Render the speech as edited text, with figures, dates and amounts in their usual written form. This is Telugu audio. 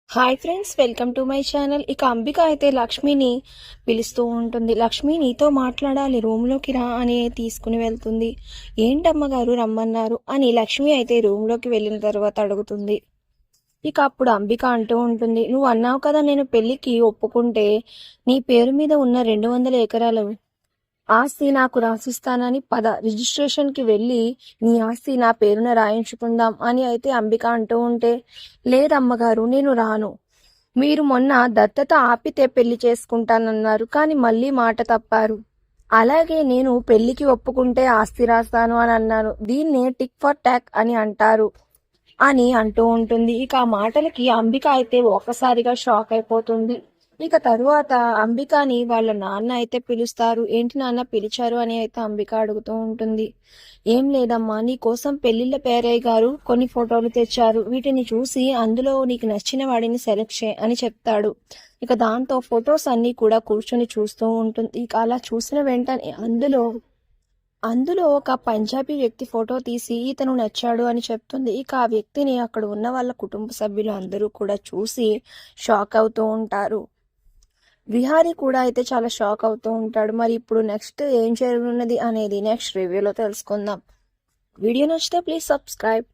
Hi friends, welcome to my channel. ఇక అంబిక అయితే లక్ష్మిని పిలుస్తూ ఉంటుంది. లక్ష్మి నీతో మాట్లాడాలి, రూమ్లోకి రా అని తీసుకుని వెళ్తుంది. ఏంటమ్మగారు రమ్మన్నారు అని లక్ష్మి అయితే రూమ్లోకి వెళ్ళిన తర్వాత అడుగుతుంది. ఇక అప్పుడు అంబిక అంటూ ఉంటుంది, నువ్వు అన్నావు కదా నేను పెళ్లికి ఒప్పుకుంటే నీ పేరు మీద ఉన్న 200 ఎకరాలు ఆస్తి నాకు రాసిస్తానని, పద రిజిస్ట్రేషన్కి వెళ్ళి నీ ఆస్తి నా పేరున రాయించుకుందాం అని అయితే అంబిక అంటూ ఉంటే, లేదమ్మగారు నేను రాను. మీరు మొన్న దత్తత ఆపితే పెళ్లి చేసుకుంటానన్నారు, కానీ మళ్ళీ మాట తప్పారు. అలాగే నేను పెళ్లికి ఒప్పుకుంటే ఆస్తి రాస్తాను అని అన్నాను. దీన్నే టిక్ ఫర్ టాక్ అని అంటారు అని అంటూ ఉంటుంది. ఇక ఆ మాటలకి అంబిక అయితే ఒక్కసారిగా షాక్ అయిపోతుంది. ఇక తరువాత అంబికని వాళ్ళ నాన్న అయితే పిలుస్తారు. ఏంటి నాన్న పిలిచారు అని అయితే అంబిక అడుగుతూ ఉంటుంది. ఏం లేదమ్మా, నీ కోసం పెళ్లిళ్ళ పేరయ్య గారు కొన్ని ఫోటోలు తెచ్చారు, వీటిని చూసి అందులో నీకు నచ్చిన వాడిని సెలెక్ట్ చేయి అని చెప్తాడు. ఇక దాంతో ఫొటోస్ అన్ని కూడా కూర్చొని చూస్తూ ఉంటుంది. ఇక అలా చూసిన వెంటనే అందులో ఒక పంజాబీ వ్యక్తి ఫోటో తీసి ఇతను నచ్చాడు అని చెప్తుంది. ఇక ఆ వ్యక్తిని అక్కడ ఉన్న వాళ్ళ కుటుంబ సభ్యులు అందరూ కూడా చూసి షాక్ అవుతూ ఉంటారు. విహారీ కూడా అయితే చాలా షాక్ అవుతూ ఉంటాడు. మరి ఇప్పుడు నెక్స్ట్ ఏం జరగనున్నది అనేది నెక్స్ట్ రివ్యూలో తెలుసుకుందాం. వీడియో నచ్చితే ప్లీజ్ సబ్స్క్రైబ్.